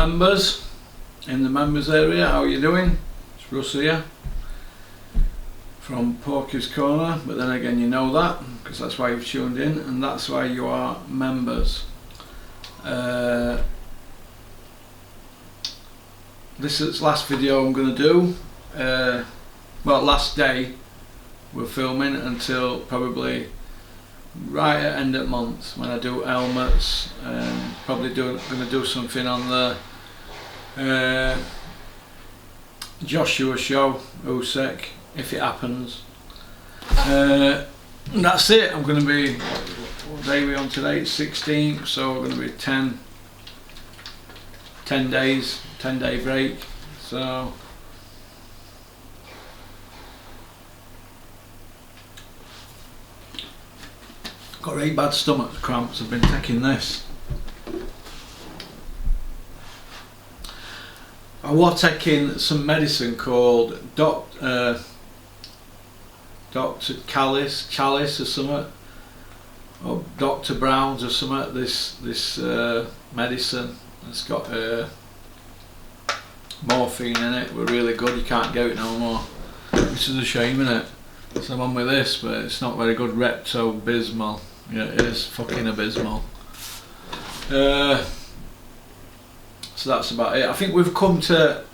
members in the members area, how are you doing? It's Russ here from Porky's Corner, but then again you know that because that's why you've tuned in and that's why you are members. This is the last video I'm going to do, well, last day we're filming until probably right at end of month when I do helmets, and probably going to do something on the Joshua show, Usyk, if it happens. And that's it. I'm going to be, what day are we on today? It's 16th, so we're going to be 10 days, 10-day break. So got really bad stomach cramps. I've been taking this. I was taking some medicine called Dr. Chalice or something, or Dr. Brown's or something. This medicine, it's got morphine in it. We're really good. You can't get it no more, which is a shame, innit? So I'm on with this, but it's not very good. Repto-Bismol. Yeah, it is fucking abysmal. So that's about it. I think we've come to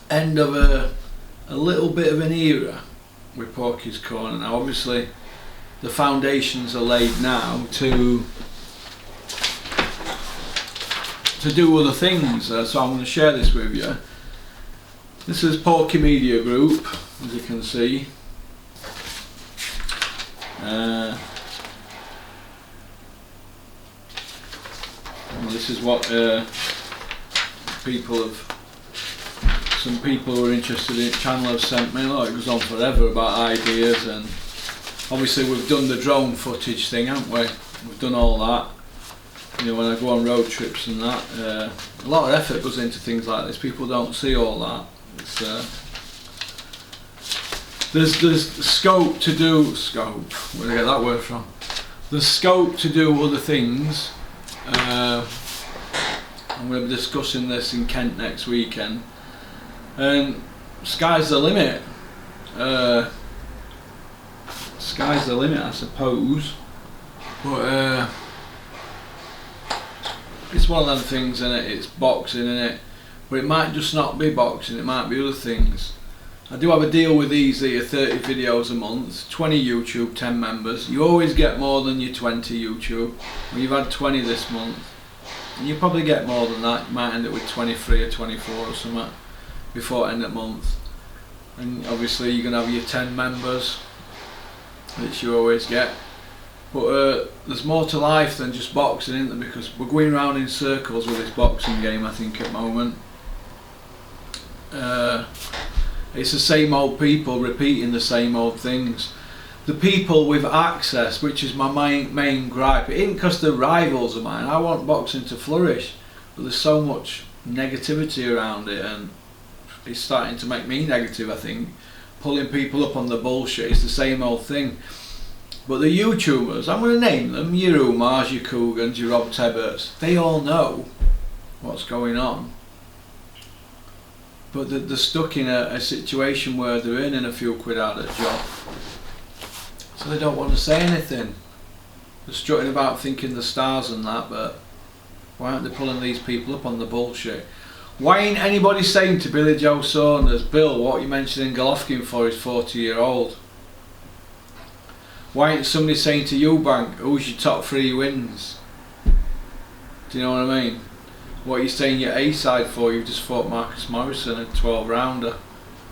end of a little bit of an era with Porky's Corner. Now obviously the foundations are laid now to do other things, so I'm going to share this with you. This is Porky Media Group, as you can see. Well, this is what some people who are interested in the channel have sent me. Look, it goes on forever about ideas, and obviously we've done the drone footage thing, haven't we? We've done all that. You know, when I go on road trips and that, a lot of effort goes into things like this. People don't see all that. It's, there's scope to do scope. Where did I get that word from? There's scope to do other things. I'm going to be discussing this in Kent next weekend, and sky's the limit. Sky's the limit, I suppose. But it's one of them things, innit? It's boxing, innit? But it might just not be boxing. It might be other things. I do have a deal with these here, 30 videos a month, 20 YouTube, 10 members. You always get more than your 20 YouTube. Well, you've had 20 this month. And you probably get more than that. You might end up with 23 or 24 or something before end of month. And obviously you're going to have your 10 members, which you always get. But there's more to life than just boxing, isn't there? Because we're going round in circles with this boxing game, I think, at the moment. It's the same old people repeating the same old things. The people with access, which is my main gripe, it ain't because they're rivals of mine. I want boxing to flourish, but there's so much negativity around it, and it's starting to make me negative, I think. Pulling people up on the bullshit, it's the same old thing. But the YouTubers, I'm going to name them, your Umars, your Coogans, your Rob Tebberts, they all know what's going on. But they're stuck in a situation where they're earning a few quid out of the job. So they don't want to say anything. They're strutting about thinking the stars and that, but why aren't they pulling these people up on the bullshit? Why ain't anybody saying to Billy Joe Saunders, Bill, what you mentioning Golovkin for is 40-year-old? Why ain't somebody saying to Eubank, who's your top 3 wins? Do you know what I mean? What are you saying your A-side for? You've just fought Marcus Morrison, a 12-rounder,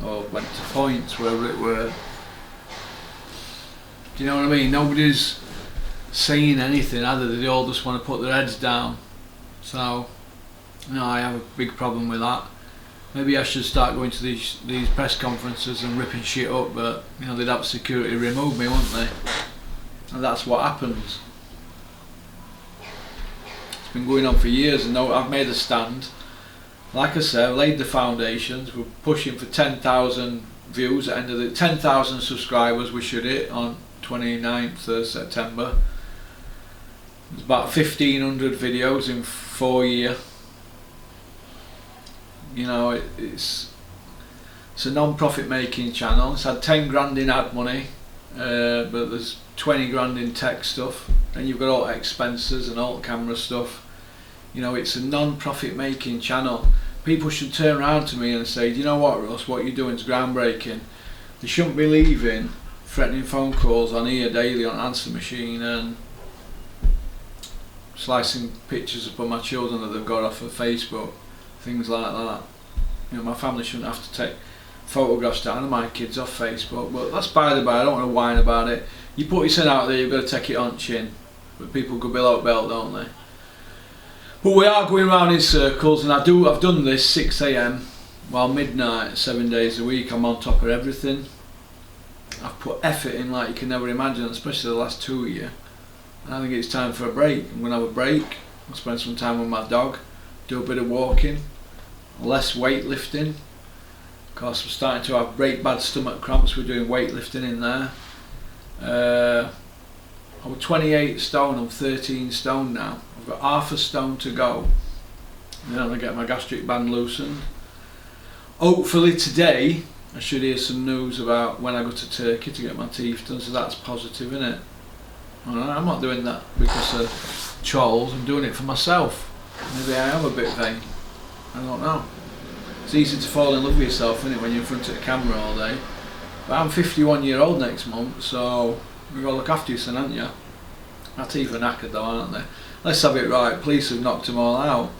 or went to points, wherever it were. Do you know what I mean? Nobody's saying anything, either. They all just want to put their heads down. So, you know, I have a big problem with that. Maybe I should start going to these press conferences and ripping shit up, but you know, they'd have security remove me, wouldn't they? And that's what happens. It's been going on for years, and I've made a stand. Like I said, I've laid the foundations. We're pushing for 10,000 views at the end of the 10,000 subscribers we should hit on 29th of You know, it's a non-profit making channel. It's had 10 grand in ad money, but there's 20 grand in tech stuff. Then you've got all expenses and all camera stuff. You know, it's a non-profit making channel. People should turn around to me and say, do you know what, Russ, what you're doing is groundbreaking. They shouldn't be leaving threatening phone calls on here daily on answer machine and slicing pictures up of my children that they've got off of Facebook, things like that. You know, my family shouldn't have to take photographs down of my kids off Facebook, but that's by the by. I don't want to whine about it. You put yourself out there, you've got to take it on chin, but people go below belt, don't they? But we are going round in circles, and I've done this 6 AM while midnight 7 days a week. I'm on top of everything. I've put effort in like you can never imagine, especially the last 2 years. I think it's time for a break. I'm going to have a break. I'll spend some time with my dog, do a bit of walking, less weightlifting. Of course, I'm starting to have great bad stomach cramps. We're doing weightlifting in there. I was 28 stone, I'm 13 stone now. I've got half a stone to go. Then I'm going to get my gastric band loosened. Hopefully today I should hear some news about when I go to Turkey to get my teeth done, so that's positive, isn't it? I'm not doing that because of trolls, I'm doing it for myself. Maybe I am a bit vain, I don't know. It's easy to fall in love with yourself, isn't it, when you're in front of the camera all day. But I'm 51-year-old next month, so you've got to look after yourself, haven't you? My teeth are knackered though, aren't they? Let's have it right, police have knocked them all out.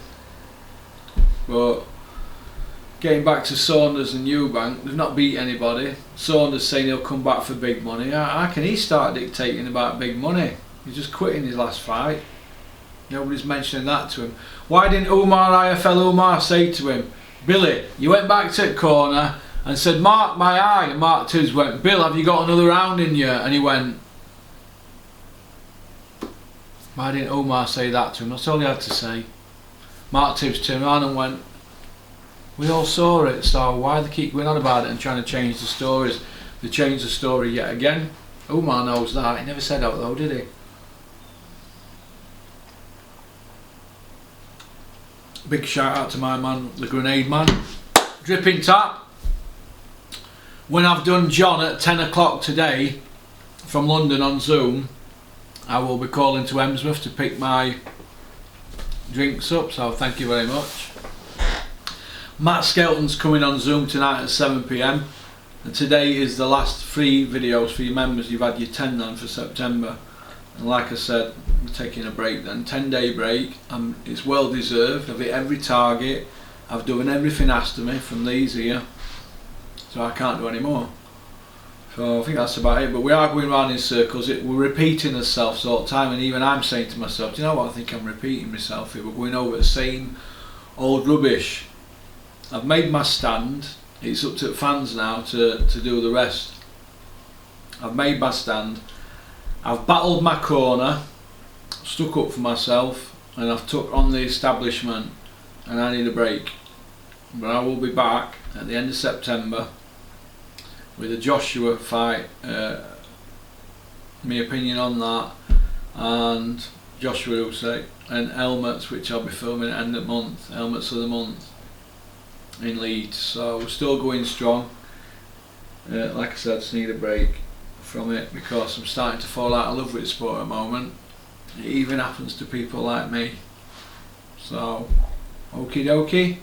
But getting back to Saunders and Eubank, they've not beat anybody. Saunders saying he'll come back for big money. How can he start dictating about big money? He's just quitting his last fight. Nobody's mentioning that to him. Why didn't IFL Umar say to him, Billy, you went back to the corner and said, mark my eye, and Mark Tibbs went, Bill, have you got another round in you? And he went, why didn't Umar say that to him? That's all he had to say. Mark Tibbs turned around and went, we all saw it, so why they keep going on about it and trying to change the stories? They changed the story yet again. Umar knows that. He never said that though, did he? Big shout out to my man, the Grenade Man. Dripping Tap. When I've done John at 10 o'clock today from London on Zoom, I will be calling to Emsworth to pick my drinks up, so thank you very much. Matt Skelton's coming on Zoom tonight at 7 PM, and today is the last 3 videos for your members. You've had your 10 then for September, and like I said, I'm taking a break then, 10-day break. It's well deserved. I've hit every target, I've done everything asked of me from these here, so I can't do any more. So I think that's about it, but we are going round in circles. We're repeating ourselves all the time, and even I'm saying to myself, do you know what, I think I'm repeating myself here. We're going over the same old rubbish. I've made my stand. It's up to the fans now to do the rest. I've made my stand. I've battled my corner, stuck up for myself, and I've took on the establishment, and I need a break. But I will be back at the end of September with a Joshua fight, my opinion on that, and Joshua Usyk, and helmets, which I'll be filming at the end of the month, helmets of the month in Leeds. So we're still going strong. Like I said, I just need a break from it because I'm starting to fall out of love with the sport at the moment. It even happens to people like me. So, okie dokie.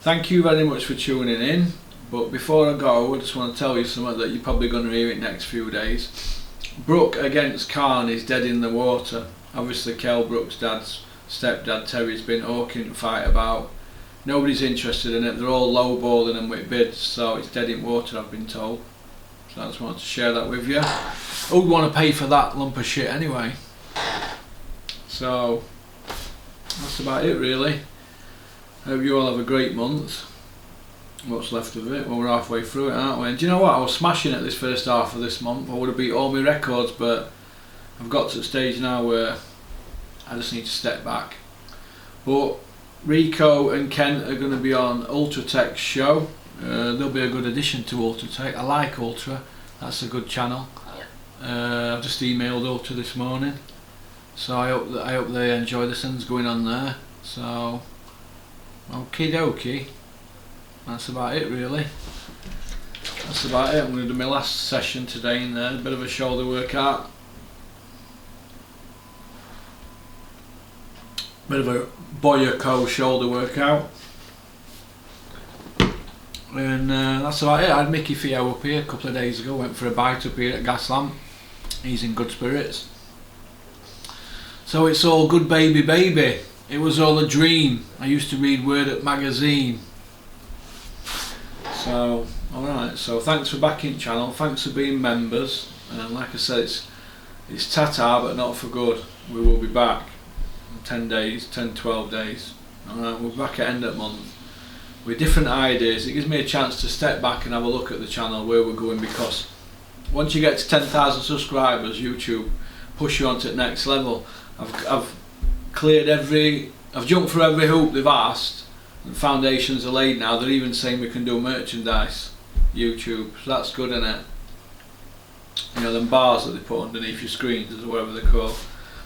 Thank you very much for tuning in. But before I go, I just want to tell you something that you're probably going to hear it next few days. Brook against Khan is dead in the water. Obviously, Kell Brook's dad's stepdad Terry's been hawking the fight about. Nobody's interested in it. They're all lowballing them with bids, so it's dead in water, I've been told. So I just wanted to share that with you. Who'd want to pay for that lump of shit anyway? So that's about it really. Hope you all have a great month. What's left of it? Well, we're halfway through it, aren't we? And do you know what? I was smashing it this first half of this month. I would have beat all my records, but I've got to the stage now where I just need to step back. But Rico and Kent are going to be on Ultratech's show. They'll be a good addition to Ultratech. I like Ultra. That's a good channel. I've just emailed Ultra this morning, so I hope they enjoy the things going on there. So, okie dokie. that's about it really. That's about it. I'm going to do my last session today in there, a bit of a shoulder workout. Bit of a Boyako shoulder workout. And that's about it. I had Mickey Theo up here a couple of days ago, went for a bite up here at Gaslamp. He's in good spirits. So it's all good, baby, baby. It was all a dream. I used to read Word Up magazine. So, alright, so thanks for backing the channel, thanks for being members. And like I said, it's ta-ta, but not for good. We will be back in 10 days, 10, 12 days. Alright, we'll be back at end of month with different ideas. It gives me a chance to step back and have a look at the channel, where we're going, because once you get to 10,000 subscribers, YouTube push you on to the next level. I've jumped through every hoop they've asked, and foundations are laid now. They're even saying we can do merchandise, YouTube, so that's good, isn't it? You know, them bars that they put underneath your screens or whatever they're called.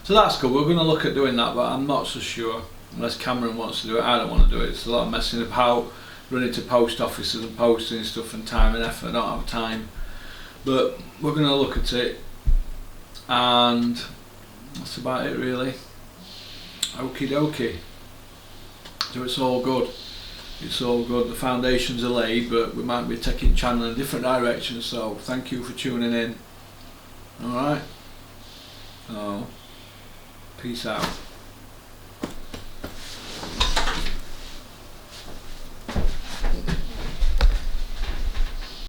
So that's good. We're going to look at doing that, but I'm not so sure. Unless Cameron wants to do it, I don't want to do it. It's a lot of messing about, running to post offices and posting stuff, and time and effort. I don't have time. But we're going to look at it, and that's about it really. Okie dokie. So it's all good. It's all good. The foundations are laid, but we might be taking the channel in a different direction. So thank you for tuning in. Alright. So peace out.